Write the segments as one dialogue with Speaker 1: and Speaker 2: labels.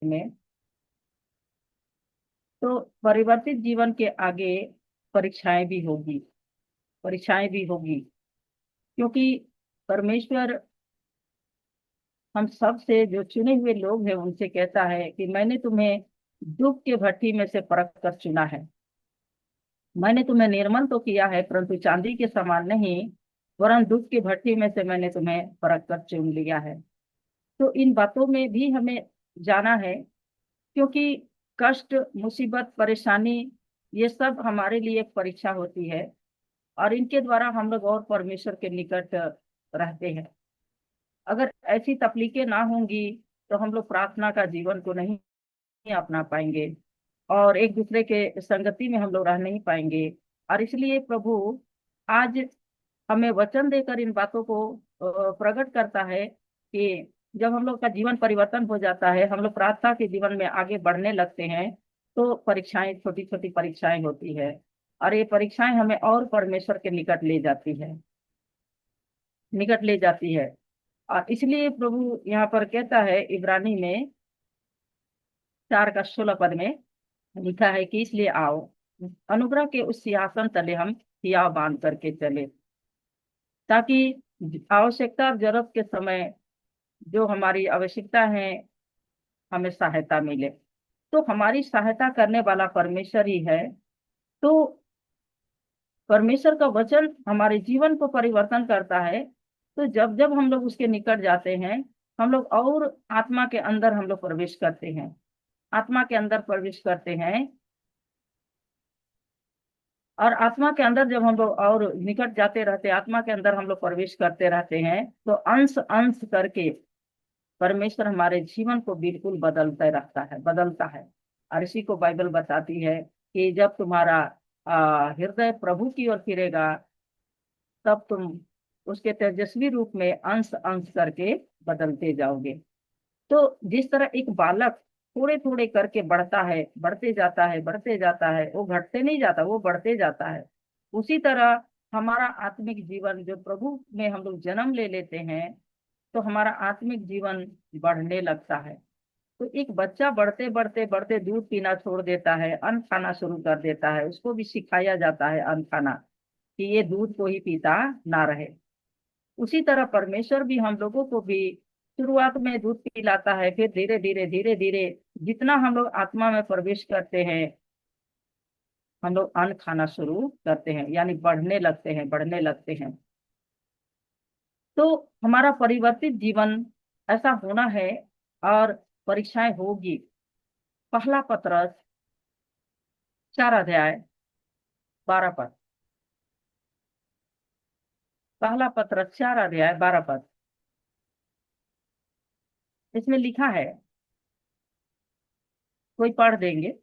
Speaker 1: में, तो परिवर्तित जीवन के आगे परीक्षाएं भी होगी, परीक्षाएं भी होगी, क्योंकि परमेश्वर हम सब से, जो चुने हुए लोग हैं, उनसे कहता है कि मैंने तुम्हें दुख के भट्ठी में से परख कर चुना है। मैंने तुम्हें निर्मल तो किया है, परंतु चांदी के समान नहीं, वरन दुख की भट्ठी में से मैंने तुम्हें परख कर चुन लिया है। तो इन बातों में भी हमें जाना है, क्योंकि कष्ट, मुसीबत, परेशानी, ये सब हमारे लिए एक परीक्षा होती है, और इनके द्वारा हम लोग और परमेश्वर के निकट रहते हैं। अगर ऐसी तकलीफें ना होंगी तो हम लोग प्रार्थना का जीवन को नहीं अपना पाएंगे, और एक दूसरे के संगति में हम लोग रह नहीं पाएंगे। और इसलिए प्रभु आज हमें वचन देकर इन बातों को प्रकट करता है कि जब हम लोग का जीवन परिवर्तन हो जाता है, हम लोग प्रार्थना के जीवन में आगे बढ़ने लगते हैं, तो परीक्षाएं, छोटी छोटी परीक्षाएं होती है, और ये परीक्षाएं हमें और परमेश्वर के निकट ले जाती है, निकट ले जाती है। और इसलिए प्रभु यहाँ पर कहता है, इब्रानी में 4 का 16 पद में लिखा है कि इसलिए आओ, अनुग्रह के उस सिंहासन तले हम हियाव बांध करके चले, ताकि आवश्यकता और जरूरत के समय जो हमारी आवश्यकता है, हमें सहायता मिले। तो हमारी सहायता करने वाला परमेश्वर ही है। तो परमेश्वर का वचन हमारे जीवन को परिवर्तन करता है। तो जब जब हम लोग उसके निकट जाते हैं, हम लोग और आत्मा के अंदर हम लोग प्रवेश करते हैं, आत्मा के अंदर प्रवेश करते हैं। और आत्मा के अंदर जब हम लोग और निकट जाते रहते हैं, आत्मा के अंदर हम लोग प्रवेश करते रहते हैं, तो अंश अंश करके परमेश्वर हमारे जीवन को बिल्कुल बदलता रहता है, बदलता है। और इसी को बाइबल बताती है कि जब तुम्हारा हृदय प्रभु की ओर फिरेगा, तब तुम उसके तेजस्वी रूप में अंश अंश करके बदलते जाओगे। तो जिस तरह एक बालक थोड़े थोड़े करके बढ़ता है, बढ़ते जाता है, बढ़ते जाता है, वो घटते नहीं जाता, वो बढ़ते जाता है। उसी तरह हमारा आत्मिक जीवन, जो प्रभु में हम लोग जन्म ले लेते हैं, तो हमारा आत्मिक जीवन बढ़ने लगता है। तो एक बच्चा बढ़ते बढ़ते बढ़ते दूध पीना छोड़ देता है, अन्न खाना शुरू कर देता है, उसको भी सिखाया जाता है अन्न खाना, कि ये दूध को ही पीता ना रहे। उसी तरह परमेश्वर भी हम लोगों को भी शुरुआत में दूध पिलाता है, फिर धीरे धीरे धीरे धीरे जितना हम लोग आत्मा में प्रवेश करते हैं, हम लोग अन्न खाना शुरू करते हैं, यानी बढ़ने लगते हैं, बढ़ने लगते हैं। तो हमारा परिवर्तित जीवन ऐसा होना है, और परीक्षाएं होगी। पहला पत्रस 4 अध्याय 12 पद। पहला पत्रस 4 अध्याय 12 पद। इसमें लिखा है, कोई पढ़ देंगे?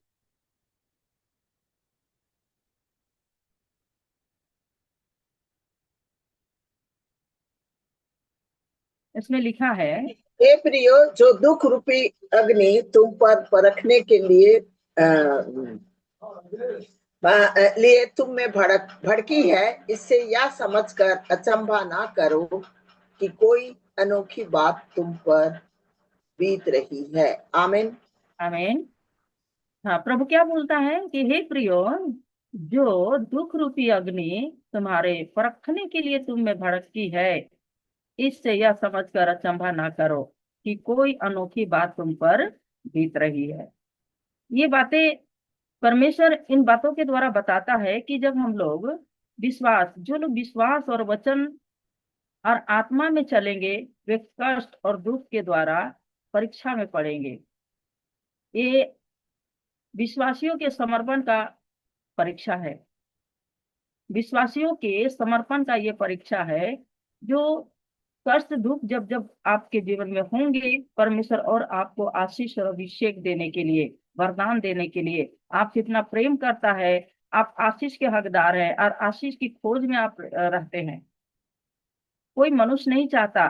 Speaker 1: इसमें लिखा है,
Speaker 2: हे प्रियो, जो दुख रूपी अग्नि तुम पर परखने के लिए तुम में भड़की है, इससे यह समझकर अचंभा ना करो कि कोई अनोखी बात तुम पर बीत रही है। आमीन,
Speaker 1: आमीन। हाँ, प्रभु क्या बोलता है कि हे प्रियो, जो दुख रूपी अग्नि तुम्हारे परखने के लिए तुम में भड़कती है, इससे यह समझकर अचंभा ना करो कि कोई अनोखी बात तुम पर बीत रही है। ये बातें परमेश्वर इन बातों के द्वारा बताता है कि जब हम लोग जो लोग विश्वास और वचन और आत्मा में चलेंगे, वे कष्ट और दुख के द्वारा परीक्षा में पड़ेंगे। ये विश्वासियों के समर्पण का परीक्षा है, विश्वासियों के समर्पण का ये परीक्षा है। जो कष्ट दुख जब जब आपके जीवन में होंगे, परमेश्वर और आपको आशीष और अभिषेक देने के लिए, वरदान देने के लिए, आप कितना प्रेम करता है, आप आशीष के हकदार हैं, और आशीष की खोज में आप रहते हैं। कोई मनुष्य नहीं चाहता,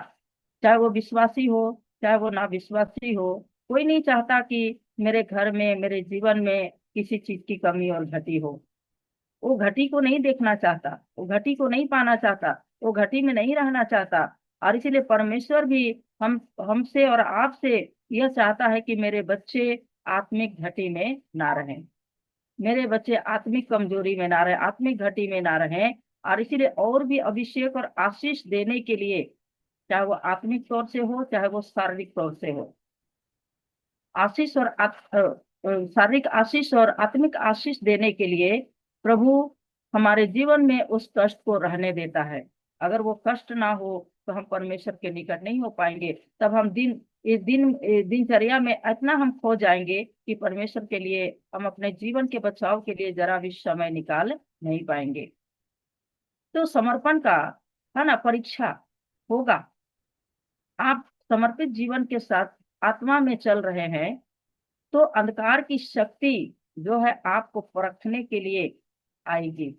Speaker 1: चाहे वो विश्वासी हो चाहे वो ना विश्वासी हो, कोई नहीं चाहता कि मेरे घर में, मेरे जीवन में किसी चीज की कमी और घटी हो। वो घटी को नहीं देखना चाहता, वो घटी को नहीं पाना चाहता, वो घटी में नहीं रहना चाहता। और इसीलिए परमेश्वर भी हमसे और आपसे यह चाहता है कि मेरे बच्चे आत्मिक घटी में ना रहें, मेरे बच्चे आत्मिक कमजोरी में ना रहें, आत्मिक घटी में ना रहें। और इसीलिए और भी अभिषेक और आशीष देने के लिए, चाहे वो आत्मिक तौर से हो चाहे वो शारीरिक तौर से हो, आशीष और शारीरिक आशीष और आत्मिक आशीष देने के लिए प्रभु हमारे जीवन में उस कष्ट को रहने देता है। अगर वो कष्ट ना हो तो हम परमेश्वर के निकट नहीं हो पाएंगे। तब हम दिनचर्या में इतना हम खो जाएंगे कि परमेश्वर के लिए हम अपने जीवन के बचाव के लिए जरा भी समय निकाल नहीं पाएंगे। तो समर्पण का है ना परीक्षा होगा। आप समर्पित जीवन के साथ आत्मा में चल रहे हैं तो अंधकार की शक्ति जो है आपको परखने के लिए आएगी,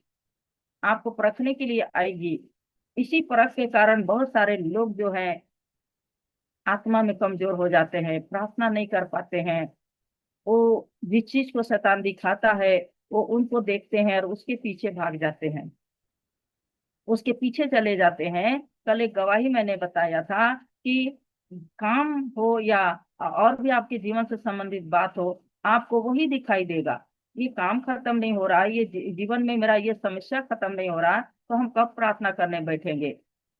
Speaker 1: आपको परखने के लिए आएगी। इसी परख के कारण बहुत सारे लोग जो हैं आत्मा में कमजोर हो जाते हैं, प्रार्थना नहीं कर पाते हैं। वो जिस चीज को शैतान दिखाता है वो उनको देखते हैं और उसके पीछे भाग जाते हैं, उसके पीछे चले जाते हैं। कल एक गवाही मैंने बताया था कि काम हो या और भी आपके जीवन से संबंधित बात हो, आपको वही दिखाई देगा। ये काम खत्म नहीं हो रहा, ये जीवन में मेरा ये समस्या खत्म नहीं हो रहा, तो हम कब प्रार्थना करने बैठेंगे?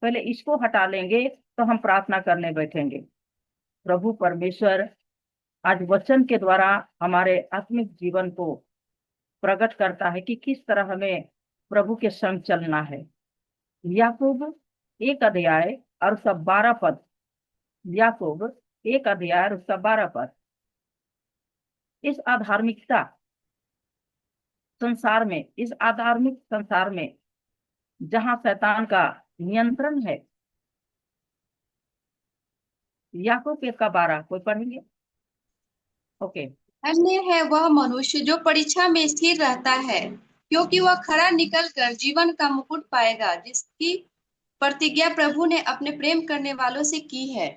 Speaker 1: पहले इसको हटा लेंगे तो हम प्रार्थना करने बैठेंगे। प्रभु परमेश्वर आज वचन के द्वारा हमारे आत्मिक जीवन को प्रकट करता है कि किस तरह हमें प्रभु के संग चलना है। याकूब 1 अध्याय और उसका 12 पद, याकूब 1 अध्याय और उसका 12 पद। इस अधार्मिकता संसार में, इस अधार्मिक संसार में जहां शैतान का नियंत्रण है, याकूब 1 का 12 कोई पढ़ेंगे? ओके।
Speaker 3: धन्य है वह मनुष्य जो परीक्षा में स्थिर रहता है, क्योंकि वह खरा निकलकर जीवन का मुकुट पाएगा, जिसकी प्रतिज्ञा प्रभु ने अपने प्रेम करने वालों से की है।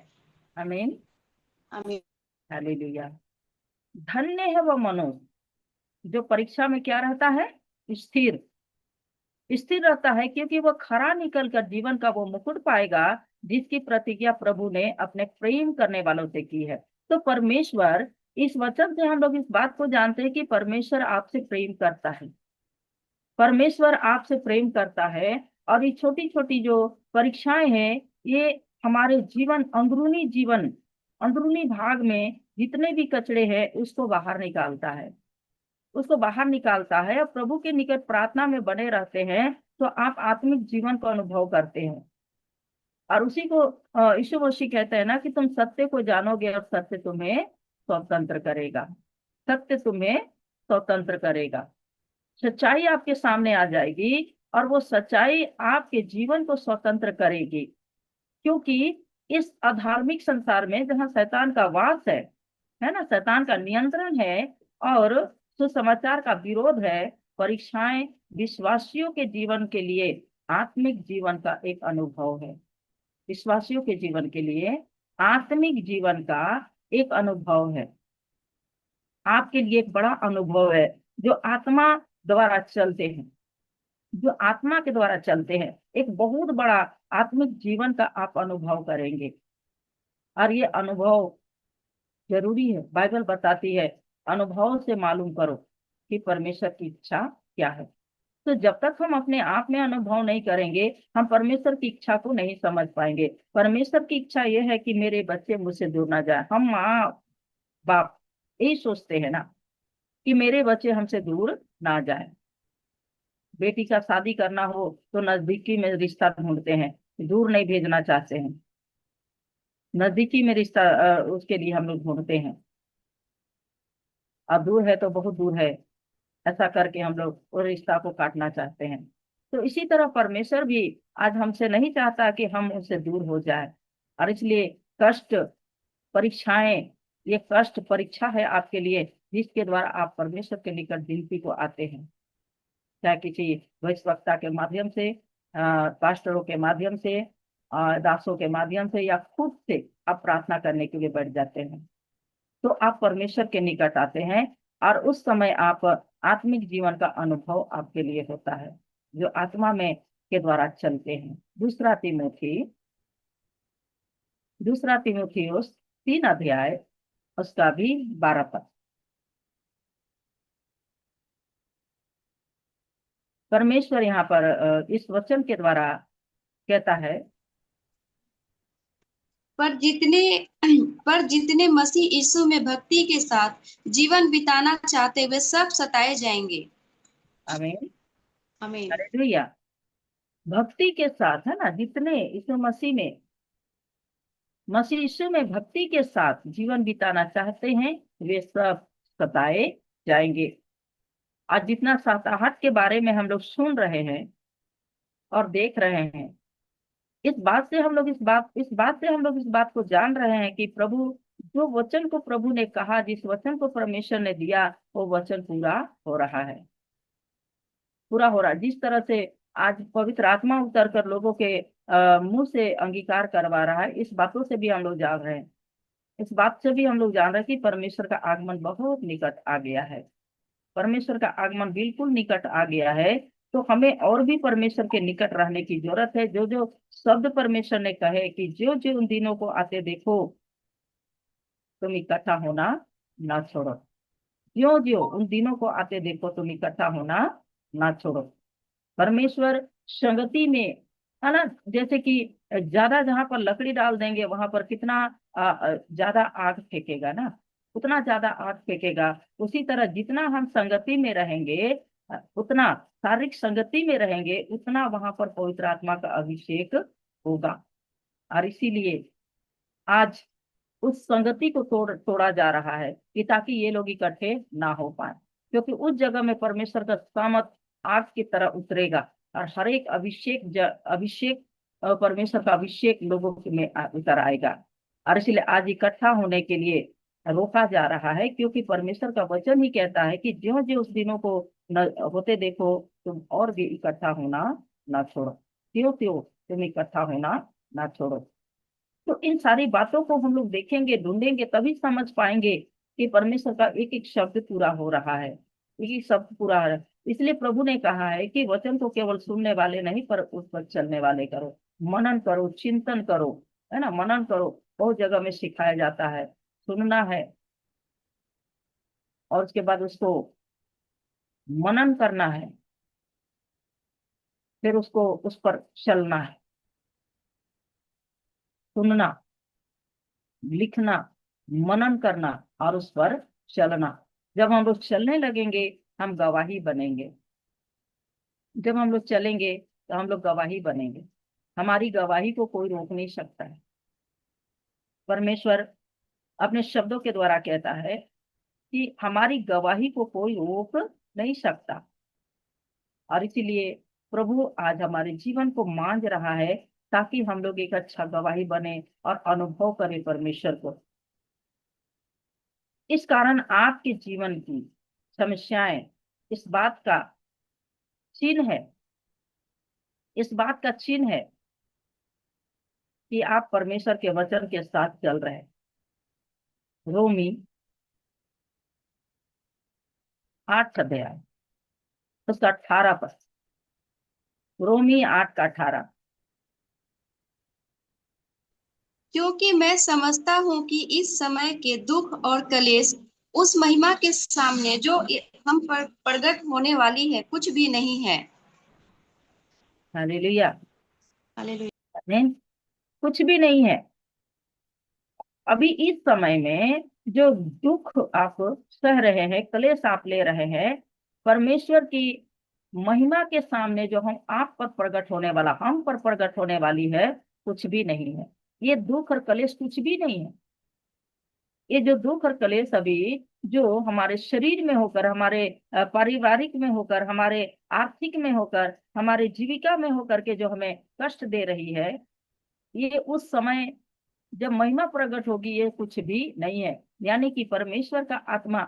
Speaker 1: आमीन,
Speaker 3: आमीन।
Speaker 1: हालेलुया। धन्य है वह मनुष्य जो परीक्षा में क्या रहता है? स्थिर, स्थिर रहता है, क्योंकि वह खरा निकलकर जीवन का वो मुकुट पाएगा जिसकी प्रतिज्ञा प्रभु ने अपने प्रेम करने वालों से की है। तो परमेश्वर, इस वचन से हम लोग इस बात को जानते हैं कि परमेश्वर आपसे प्रेम करता है, परमेश्वर आपसे प्रेम करता है। और ये छोटी छोटी जो परीक्षाएं हैं ये हमारे जीवन अंदरूनी भाग में जितने भी कचरे हैं उसको बाहर निकालता है, उसको बाहर निकालता है। और प्रभु के निकट प्रार्थना में बने रहते हैं तो आप आत्मिक जीवन को अनुभव करते हैं। और उसी को यीशु मसीह कहते हैं ना कि तुम सत्य को जानोगे और सत्य तुम्हें स्वतंत्र करेगा, सत्य तुम्हें स्वतंत्र करेगा। सच्चाई आपके सामने आ जाएगी और वो सच्चाई आपके जीवन को स्वतंत्र करेगी। क्योंकि इस अधार्मिक संसार में जहाँ शैतान का वास है ना, शैतान का नियंत्रण है और सुसमाचार का विरोध है, परीक्षाएं विश्वासियों के जीवन के लिए आत्मिक जीवन का एक अनुभव है। विश्वासियों के जीवन के लिए आत्मिक जीवन का एक अनुभव है, आपके लिए एक बड़ा अनुभव है। जो आत्मा द्वारा चलते हैं, जो आत्मा के द्वारा चलते हैं, एक बहुत बड़ा आत्मिक जीवन का आप अनुभव करेंगे। और ये अनुभव जरूरी है, बाइबल बताती है अनुभव से मालूम करो कि परमेश्वर की इच्छा क्या है। तो जब तक हम अपने आप में अनुभव नहीं करेंगे हम परमेश्वर की इच्छा को नहीं समझ पाएंगे। परमेश्वर की इच्छा यह है कि मेरे बच्चे मुझसे दूर ना जाए। हम माँ बाप यही सोचते हैं ना कि मेरे बच्चे हमसे दूर ना जाए। बेटी का शादी करना हो तो नजदीकी में रिश्ता ढूंढते हैं, दूर नहीं भेजना चाहते हैं, नजदीकी में रिश्ता उसके लिए हम लोग ढूंढते हैं। अब दूर है तो बहुत दूर है, ऐसा करके हम लोग उस रिश्ता को काटना चाहते हैं। तो इसी तरह परमेश्वर भी आज हमसे नहीं चाहता कि हम उससे दूर हो जाए। और इसलिए कष्ट, परीक्षाएं, ये कष्ट परीक्षा है आपके लिए जिसके द्वारा आप परमेश्वर के निकट विनती को आते हैं। चाहे किसी भविष्यवक्ता के माध्यम से, पास्टरों के माध्यम से, दासों के माध्यम से, या खुद से आप प्रार्थना करने के लिए बैठ जाते हैं तो आप परमेश्वर के निकट आते हैं। और उस समय आप आत्मिक जीवन का अनुभव आपके लिए होता है जो आत्मा में के द्वारा चलते हैं। दूसरा तिमोथियुस 3 अध्याय उसका भी 12 पद। परमेश्वर यहाँ पर इस वचन के द्वारा कहता है,
Speaker 3: पर जितने पर जितने मसीह यीशु में भक्ति के साथ जीवन बिताना चाहते वे सब सताए जाएंगे।
Speaker 1: आमीन,
Speaker 3: आमीन।
Speaker 1: हालेलुया। भक्ति के साथ, है ना, जितने यीशु मसीह यीशु में भक्ति के साथ जीवन बिताना चाहते हैं वे सब सताए जाएंगे। आज जितना सताहट के बारे में हम लोग सुन रहे हैं और देख रहे हैं, इस बात को जान रहे हैं कि प्रभु, जो वचन को प्रभु ने कहा, जिस वचन को परमेश्वर ने दिया, वो वचन पूरा हो रहा है, पूरा हो रहा है। जिस तरह से आज पवित्र आत्मा उतर कर लोगों के मुंह से अंगीकार करवा रहा है, इस बातों से भी हम लोग जान रहे हैं, इस बात से भी हम लोग जान रहे हैं कि परमेश्वर का आगमन बहुत निकट आ गया है। परमेश्वर का आगमन बिल्कुल निकट आ गया है। तो हमें और भी परमेश्वर के निकट रहने की जरूरत है। जो जो शब्द परमेश्वर ने कहे कि जो जो उन दिनों को आते देखो, तुम इकट्ठा होना ना छोड़ो। जो जो उन दिनों को आते देखो, तुम इकट्ठा होना ना छोड़ो। परमेश्वर संगति में, है ना, जैसे कि ज्यादा जहां पर लकड़ी डाल देंगे वहां पर कितना ज्यादा आग फेंकेगा ना, उतना ज्यादा आग फेंकेगा। उसी तरह जितना हम संगति में रहेंगे, उतना शारीरिक संगति में रहेंगे, उतना वहां पर पवित्र आत्मा का अभिषेक होगा। और इसीलिए आज उस संगति को तोड़ा जा रहा है कि ताकि ये लोग इकट्ठे ना हो पाए, क्योंकि उस जगह में परमेश्वर का सामर्थ आग की तरह उतरेगा और हर एक अभिषेक परमेश्वर का अभिषेक लोगों में उतर आएगा। और इसलिए आज इकट्ठा होने के लिए रोका जा रहा है, क्योंकि परमेश्वर का वचन ही कहता है कि ज्यों ज्यों उस दिनों को होते देखो, तुम और भी इकट्ठा होना ना छोड़ो, त्यों त्यों तुम इकट्ठा होना ना छोड़ो। तो इन सारी बातों को हम लोग देखेंगे, ढूंढेंगे, तभी समझ पाएंगे कि परमेश्वर का एक एक शब्द पूरा हो रहा है, एक एक शब्द पूरा है। इसलिए प्रभु ने कहा है कि वचन को केवल सुनने वाले नहीं, पर उस पर चलने वाले करो, मनन करो, चिंतन करो, है ना, मनन करो। बहुत जगह में सिखाया जाता है, सुनना है और उसके बाद उसको मनन करना है, फिर उसको उस पर चलना है। सुनना, लिखना, मनन करना और उस पर चलना। जब हम लोग चलने लगेंगे, हम गवाही बनेंगे। जब हम लोग चलेंगे तो हम लोग गवाही बनेंगे। हमारी गवाही को कोई रोक नहीं सकता है। परमेश्वर अपने शब्दों के द्वारा कहता है कि हमारी गवाही को कोई रोक नहीं सकता। और इसीलिए प्रभु आज हमारे जीवन को मांझ रहा है, ताकि हम लोग एक अच्छा गवाही बने और अनुभव करें परमेश्वर को। इस कारण आपके जीवन की समस्याएं इस बात का चिन्ह है, इस बात का चिन्ह है कि आप परमेश्वर के वचन के साथ चल रहे हैं। रोमी 8 अध्याय उसका 18 पद। रोमी 8 का 18।
Speaker 3: क्योंकि मैं समझता हूँ कि इस समय के दुख और कलेश उस महिमा के सामने जो हम पर प्रकट होने वाली है कुछ भी नहीं है।
Speaker 1: Hallelujah,
Speaker 3: hallelujah.
Speaker 1: आमीन। कुछ भी नहीं है। अभी इस समय में जो दुख आप सह रहे हैं, कलेश आप ले रहे हैं, परमेश्वर की महिमा के सामने जो आप पर प्रकट होने वाला, हम पर प्रकट होने वाली है, कुछ भी नहीं है। ये दुख और कलेश कुछ भी नहीं है। ये जो दुख और कलेश अभी जो हमारे शरीर में होकर, हमारे पारिवारिक में होकर, हमारे आर्थिक में होकर, हमारे जीविका में होकर के जो हमें कष्ट दे रही है, ये उस समय जब महिमा प्रकट होगी ये कुछ भी नहीं है। यानी कि परमेश्वर का आत्मा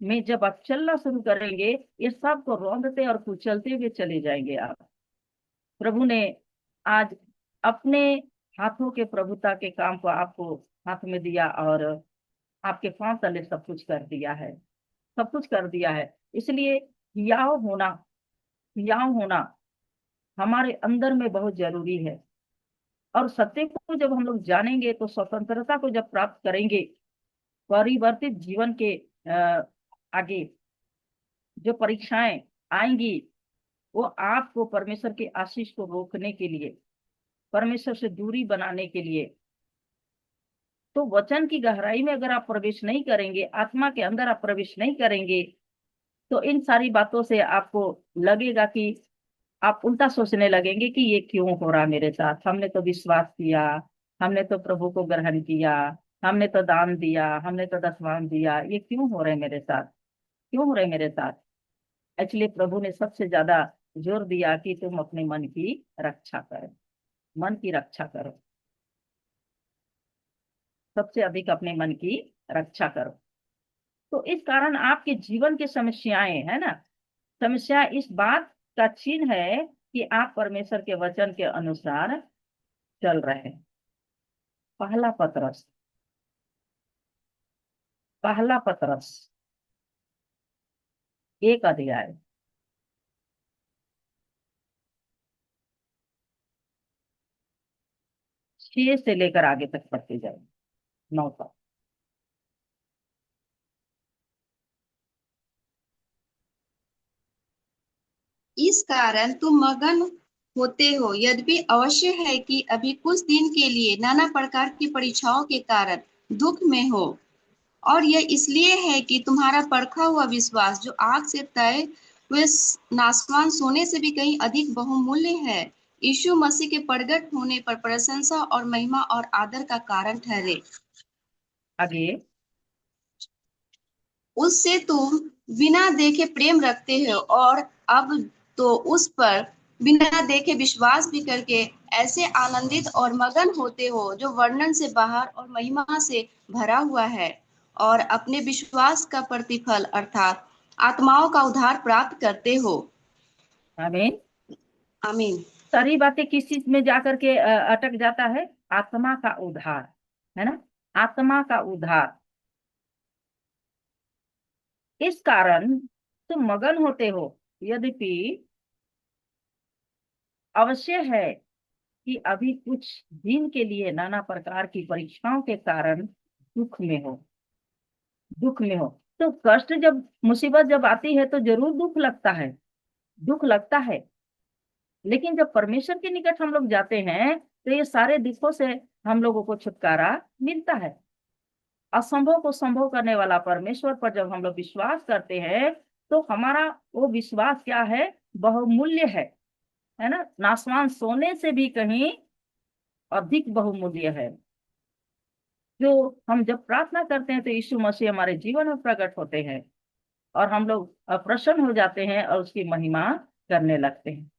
Speaker 1: में जब आप चलना शुरू करेंगे, ये सब को रौंदते और कुचलते हुए चले जाएंगे आप। प्रभु ने आज अपने हाथों के प्रभुता के काम को आपको हाथ में दिया और आपके पांव तले सब कुछ कर दिया है, सब कुछ कर दिया है। इसलिए हियाव होना हमारे अंदर में बहुत जरूरी है। और सत्य को जब हम लोग जानेंगे, तो स्वतंत्रता को जब प्राप्त करेंगे, परिवर्तित जीवन के आगे जो परीक्षाएं आएंगी, वो आपको परमेश्वर के आशीष को रोकने के लिए, परमेश्वर से दूरी बनाने के लिए। तो वचन की गहराई में अगर आप प्रवेश नहीं करेंगे, आत्मा के अंदर आप प्रवेश नहीं करेंगे, तो इन सारी बातों से आपको लगेगा कि आप उल्टा सोचने लगेंगे कि ये क्यों हो रहा मेरे साथ। हमने तो विश्वास किया, हमने तो प्रभु को ग्रहण किया, हमने तो दान दिया, हमने तो दशवान दिया, ये क्यों हो रहे मेरे साथ, क्यों हो रहे मेरे साथ। एक्चुअली प्रभु ने सबसे ज्यादा जोर दिया कि तुम अपने मन की रक्षा करो, मन की रक्षा करो, सबसे अधिक अपने मन की रक्षा करो। तो इस कारण आपके जीवन की समस्याएं है ना, समस्या इस बात का चिन्ह है कि आप परमेश्वर के वचन के अनुसार चल रहे हैं। पहला पतरस, पहला पतरस 1 अध्याय 6 से लेकर आगे तक पढ़ते जाए 9 तक।
Speaker 3: इस कारण तुम मगन होते हो, यद्यपि अवश्य है कि अभी कुछ दिन के लिए नाना प्रकार की परीक्षाओं के कारण दुख में हो, और यह इसलिए है कि तुम्हारा परखा हुआ विश्वास, जो आग से तय हुए नाशवान सोने से भी कहीं अधिक बहुमूल्य है, यीशु मसीह के प्रगट होने पर प्रशंसा और महिमा और आदर का कारण ठहरे।
Speaker 1: आगे,
Speaker 3: उससे तुम बिना देखे प्रेम रखते हो, और अब तो उस पर बिना देखे विश्वास भी करके ऐसे आनंदित और मगन होते हो जो वर्णन से बाहर और महिमा से भरा हुआ है, और अपने विश्वास का प्रतिफल अर्थात आत्माओं का उद्धार प्राप्त करते हो।
Speaker 1: आमीन।
Speaker 3: आमीन।
Speaker 1: सारी बातें किस चीज में जाकर के अटक जाता है? आत्मा का उद्धार, है ना, आत्मा का उद्धार। इस कारण तुम मगन होते हो, यद्यपि अवश्य है कि अभी कुछ दिन के लिए नाना प्रकार की परीक्षाओं के कारण दुख में हो, दुख में हो। तो कष्ट जब, मुसीबत जब आती है तो जरूर दुख लगता है, दुख लगता है। लेकिन जब परमेश्वर के निकट हम लोग जाते हैं तो ये सारे दुखों से हम लोगों को छुटकारा मिलता है। असंभव को संभव करने वाला परमेश्वर पर जब हम लोग विश्वास करते हैं तो हमारा वो विश्वास क्या है? बहुमूल्य है ना, नासवान सोने से भी कहीं अधिक बहुमूल्य है। जो हम जब प्रार्थना करते हैं तो यीशु मसीह हमारे जीवन में प्रकट होते हैं और हम लोग प्रसन्न हो जाते हैं और उसकी महिमा करने लगते हैं।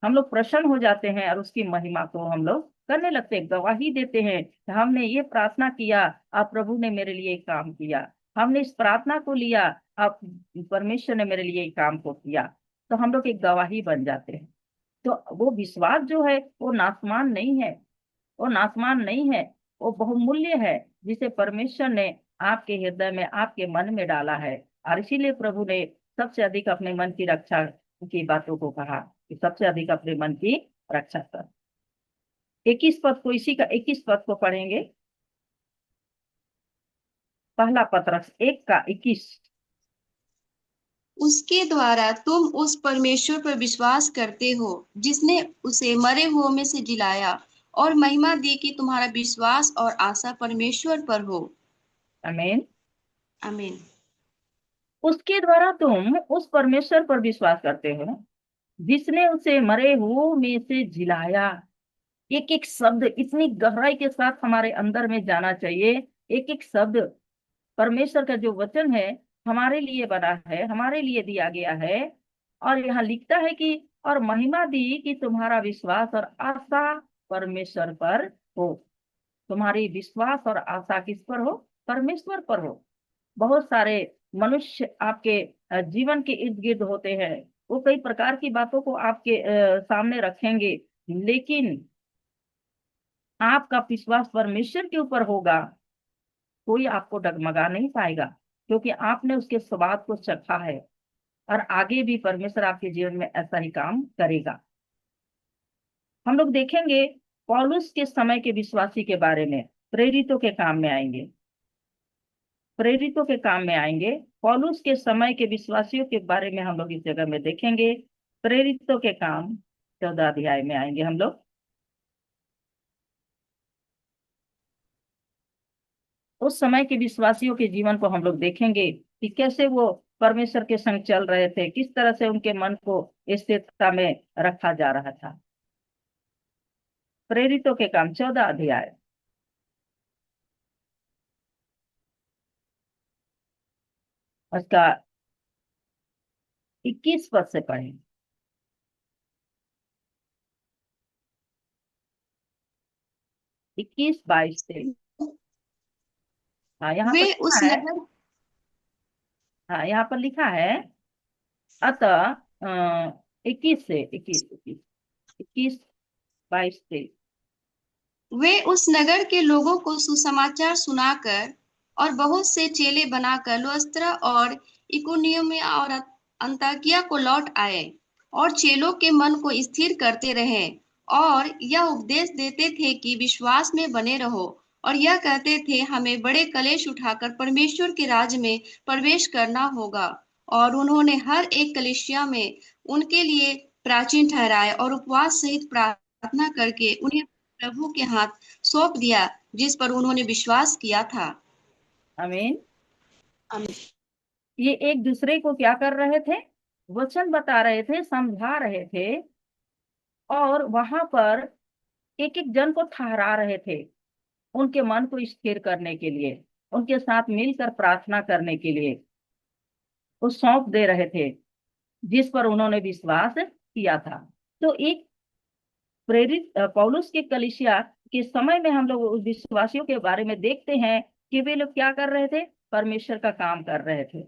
Speaker 1: हम लोग प्रसन्न हो जाते हैं और उसकी महिमा को हम लोग करने लगते हैं, गवाही देते हैं कि हमने ये प्रार्थना किया, आप प्रभु ने मेरे लिए एक काम किया, हमने इस प्रार्थना को लिया, आप परमेश्वर ने मेरे लिए एक काम को किया। तो हम लोग एक गवाही बन जाते हैं। तो वो विश्वास जो है वो नासमान नहीं है, वो नासमान नहीं है, वो बहुमूल्य है, जिसे परमेश्वर ने आपके हृदय में, आपके मन में डाला है। और इसीलिए प्रभु ने सबसे अधिक अपने मन की रक्षा की बातों को कहा कि सबसे अधिक अपने मन की रक्षा कर। 21 पद को, इसी का 21 पद को पढ़ेंगे। पहला पत्रस 1 का 21।
Speaker 3: उसके द्वारा तुम उस परमेश्वर पर विश्वास करते हो जिसने उसे मरे हुओं में से जिलाया, और महिमा दी कि तुम्हारा विश्वास और आशा परमेश्वर पर हो।
Speaker 1: आमीन।
Speaker 3: आमीन।
Speaker 1: उसके द्वारा तुम उस परमेश्वर पर विश्वास करते हो जिसने उसे मरे हुओं में से जिलाया। एक एक शब्द इतनी गहराई के साथ हमारे अंदर में जाना चाहिए। एक एक शब्द परमेश्वर का जो वचन है हमारे लिए बना है, हमारे लिए दिया गया है। और यहाँ लिखता है कि और महिमा दी कि तुम्हारा विश्वास और आशा परमेश्वर पर हो। तुम्हारी विश्वास और आशा किस पर हो? परमेश्वर पर हो। बहुत सारे मनुष्य आपके जीवन के इर्द गिर्द होते हैं, वो कई प्रकार की बातों को आपके सामने रखेंगे, लेकिन आपका विश्वास परमेश्वर के ऊपर होगा, कोई आपको डगमगा नहीं पाएगा, क्योंकि आपने उसके स्वाद को चखा है। और आगे भी परमेश्वर आपके जीवन में ऐसा ही काम करेगा। हम लोग देखेंगे पौलुस के समय के विश्वासी के बारे में, प्रेरितों के काम में आएंगे। प्रेरितों के काम में आएंगे। पौलुस के समय के विश्वासियों के बारे में हम लोग इस जगह में देखेंगे। प्रेरितों के काम 14 अध्याय में आएंगे हम लोग। उस समय के विश्वासियों के जीवन को हम लोग देखेंगे कि कैसे वो परमेश्वर के संग चल रहे थे, किस तरह से उनके मन को स्थिरता में रखा जा रहा था। प्रेरितों के काम 14 अध्याय। उसका 21 पद से पढ़ें। 21, 22 से। हाँ, यहाँ पर
Speaker 3: वे
Speaker 1: लिखा
Speaker 3: उस
Speaker 1: है।
Speaker 3: नगर
Speaker 1: हाँ, यहाँ पर लिखा है। अतः 21 से 21, 22 से।
Speaker 3: वे उस नगर के लोगों को सुसमाचार सुनाकर और बहुत से चेले बनाकर लुस्त्रा और इकुनियुम और अंताकिया को लौट आए और चेलों के मन को स्थिर करते रहे और यह उपदेश देते थे कि विश्वास में बने रहो और यह कहते थे हमें बड़े कलेश उठाकर परमेश्वर के राज में प्रवेश करना होगा। और उन्होंने हर एक कलीसिया में उनके लिए प्राचीन ठहराए और उपवास सहित प्रार्थना करके उन्हें प्रभु के हाथ सौंप दिया जिस पर उन्होंने विश्वास किया था।
Speaker 1: आमीन।
Speaker 3: आमीन।
Speaker 1: ये एक दूसरे को क्या कर रहे थे? वचन बता रहे थे, समझा रहे थे, और वहां पर एक एक जन को ठहरा रहे थे उनके मन को स्थिर करने के लिए, उनके साथ मिलकर प्रार्थना करने के लिए। वो सौंप दे रहे थे जिस पर उन्होंने विश्वास किया था। तो एक प्रेरित पौलुस के कलीसिया के समय में हम लोग उस विश्वासियों के बारे में देखते हैं कि वे लोग क्या कर रहे थे? परमेश्वर का काम कर रहे थे।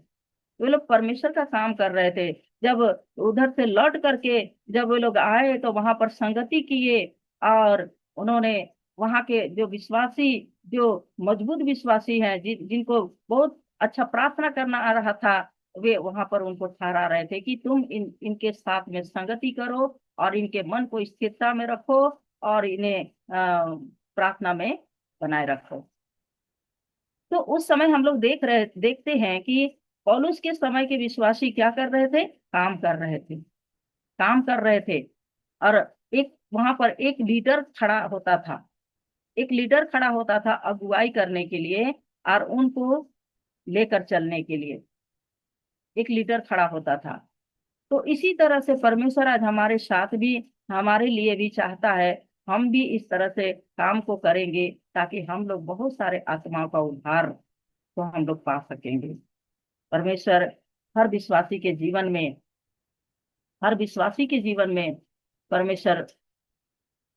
Speaker 1: वे लोग परमेश्वर का काम कर रहे थे। जब उधर से लौट करके जब वे लोग आए तो वहां पर संगति किए, और उन्होंने वहां के जो विश्वासी, जो मजबूत विश्वासी हैं, जिनको बहुत अच्छा प्रार्थना करना आ रहा था, वे वहां पर उनको ठहरा रहे थे कि तुम इनके साथ में संगति करो और इनके मन को स्थिरता में रखो और इन्हें प्रार्थना में बनाए रखो। तो उस समय हम लोग देखते हैं कि पौलुस के समय के विश्वासी क्या कर रहे थे? काम कर रहे थे, काम कर रहे थे। और एक वहां पर एक लीडर खड़ा होता था, एक लीडर खड़ा होता था अगुवाई करने के लिए और उनको लेकर चलने के लिए एक लीडर खड़ा होता था। तो इसी तरह से परमेश्वर आज हमारे साथ भी, हमारे लिए भी चाहता है हम भी इस तरह से काम को करेंगे ताकि हम लोग बहुत सारे आत्माओं का उद्धार को हम लोग पा सकेंगे। परमेश्वर हर विश्वासी के जीवन में, हर विश्वासी के जीवन में परमेश्वर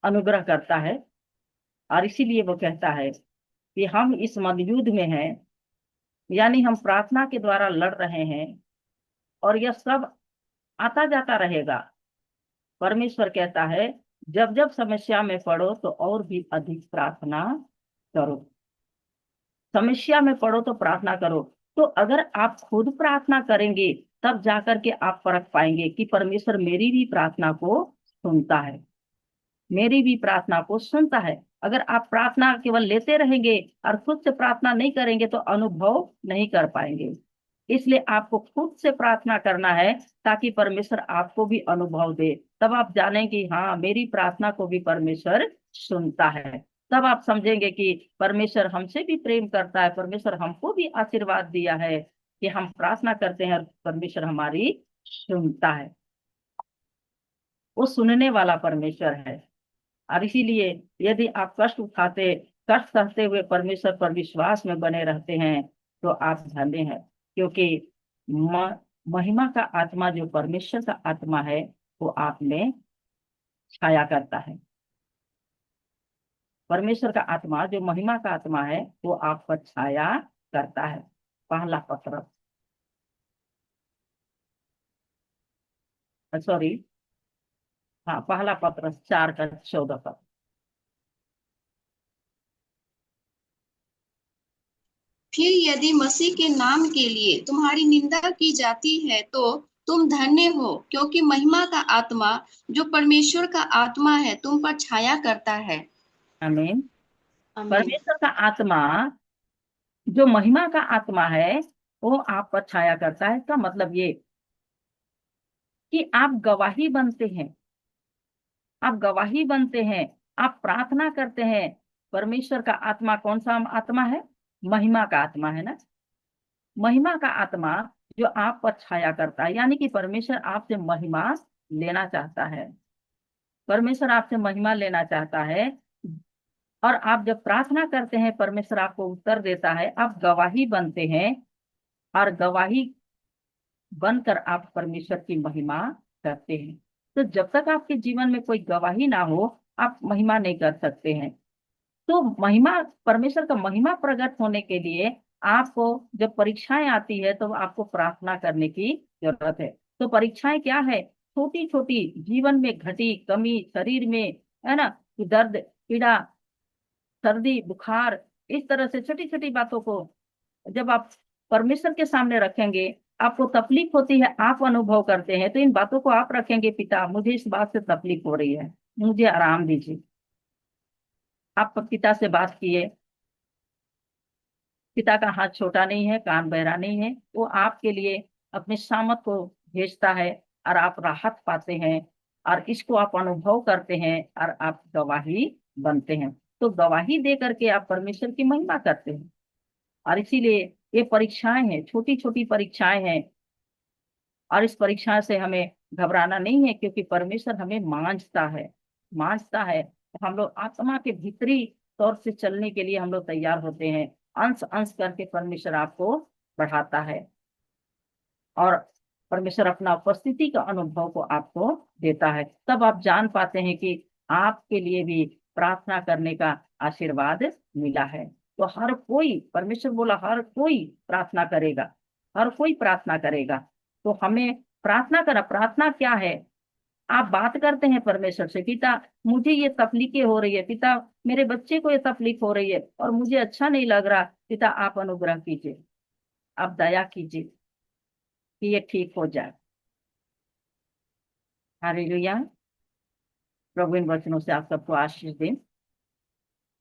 Speaker 1: अनुग्रह करता है, और इसीलिए वो कहता है कि हम इस मध्ययुद्ध में हैं, यानी हम प्रार्थना के द्वारा लड़ रहे हैं, और यह सब आता जाता रहेगा। परमेश्वर कहता है जब जब समस्या में पड़ो तो और भी अधिक प्रार्थना करो, समस्या में पड़ो तो प्रार्थना करो। तो अगर आप खुद प्रार्थना करेंगे तब जाकर के आप परख पाएंगे कि परमेश्वर मेरी भी प्रार्थना को सुनता है, मेरी भी प्रार्थना को सुनता है। अगर आप प्रार्थना केवल लेते रहेंगे और खुद से प्रार्थना नहीं करेंगे तो अनुभव नहीं कर पाएंगे। इसलिए आपको खुद से प्रार्थना करना है ताकि परमेश्वर आपको भी अनुभव दे। तब आप जानेंगे हाँ, मेरी प्रार्थना को भी परमेश्वर सुनता है। तब आप समझेंगे कि परमेश्वर हमसे भी प्रेम करता है, परमेश्वर हमको भी आशीर्वाद दिया है कि हम प्रार्थना करते हैं और परमेश्वर हमारी सुनता है। वो सुनने वाला परमेश्वर है। और इसीलिए यदि आप कष्ट सहते हुए परमेश्वर पर विश्वास में बने रहते हैं तो आप धन्य हैं, क्योंकि महिमा का आत्मा जो परमेश्वर का आत्मा है वो आप में छाया करता है। परमेश्वर का आत्मा जो महिमा का आत्मा है वो आप पर छाया करता है। पहला पत्रस, सॉरी, हाँ, पहला पत्रस 4:14।
Speaker 3: फिर यदि मसीह के नाम के लिए तुम्हारी निंदा की जाती है तो तुम धन्य हो, क्योंकि महिमा का आत्मा जो परमेश्वर का आत्मा है तुम पर छाया करता है।
Speaker 1: आमीन।
Speaker 3: आमीन।
Speaker 1: परमेश्वर का आत्मा जो महिमा का आत्मा है वो आप पर छाया करता है। इसका मतलब ये कि आप गवाही बनते हैं, आप गवाही बनते हैं, आप प्रार्थना करते हैं। परमेश्वर का आत्मा कौन सा आत्मा है? महिमा का आत्मा है ना। महिमा का आत्मा जो आप पर छाया करता है, यानी कि परमेश्वर आपसे महिमा लेना चाहता है। परमेश्वर आपसे महिमा लेना चाहता है। और आप जब प्रार्थना करते हैं परमेश्वर आपको उत्तर देता है, आप गवाही बनते हैं। और गवाही बनकर आप परमेश्वर की महिमा करते हैं। तो जब तक आपके जीवन में कोई गवाही ना हो, आप महिमा नहीं कर सकते हैं। तो महिमा, परमेश्वर का महिमा प्रकट होने के लिए आपको जब परीक्षाएं आती है तो आपको प्रार्थना करने की जरूरत है। तो परीक्षाएं क्या है? छोटी छोटी जीवन में घटी कमी, शरीर में, है ना, दर्द, पीड़ा, सर्दी, बुखार, इस तरह से छोटी छोटी बातों को जब आप परमेश्वर के सामने रखेंगे, आपको तकलीफ होती है, आप अनुभव करते हैं, तो इन बातों को आप रखेंगे, पिता मुझे इस बात से तकलीफ हो रही है, मुझे आराम दीजिए। आप पिता से बात किए। पिता का हाथ छोटा नहीं है, कान बहरा नहीं है, वो आपके लिए अपने सामर्थ को भेजता है और आप राहत पाते हैं। और इसको आप अनुभव करते हैं और आप गवाही बनते हैं। तो गवाही दे करके आप परमेश्वर की महिमा करते हैं। और इसीलिए ये परीक्षाएं हैं, छोटी छोटी परीक्षाएं हैं। और इस परीक्षा से हमें घबराना नहीं है, क्योंकि परमेश्वर हमें मांझता है, मांझता है। तो हम लोग आत्मा के भीतरी तौर से चलने के लिए हम लोग तैयार होते हैं। अंश अंश करके परमेश्वर आपको बढ़ाता है। और परमेश्वर अपना उपस्थिति का अनुभव को आपको देता है। तब आप जान पाते हैं कि आपके लिए भी प्रार्थना करने का आशीर्वाद मिला है। तो हर कोई, परमेश्वर बोला हर कोई प्रार्थना करेगा, हर कोई प्रार्थना करेगा। तो हमें प्रार्थना करा, प्रार्थना क्या है? आप बात करते हैं परमेश्वर से, पिता मुझे ये तकलीफें हो रही है, पिता मेरे बच्चे को ये तकलीफ हो रही है और मुझे अच्छा नहीं लग रहा, पिता आप अनुग्रह कीजिए, आप दया कीजिए कि ये ठीक हो जाए। हालेलुया। प्रभु इन वचनों से आप सबको आशीष दें।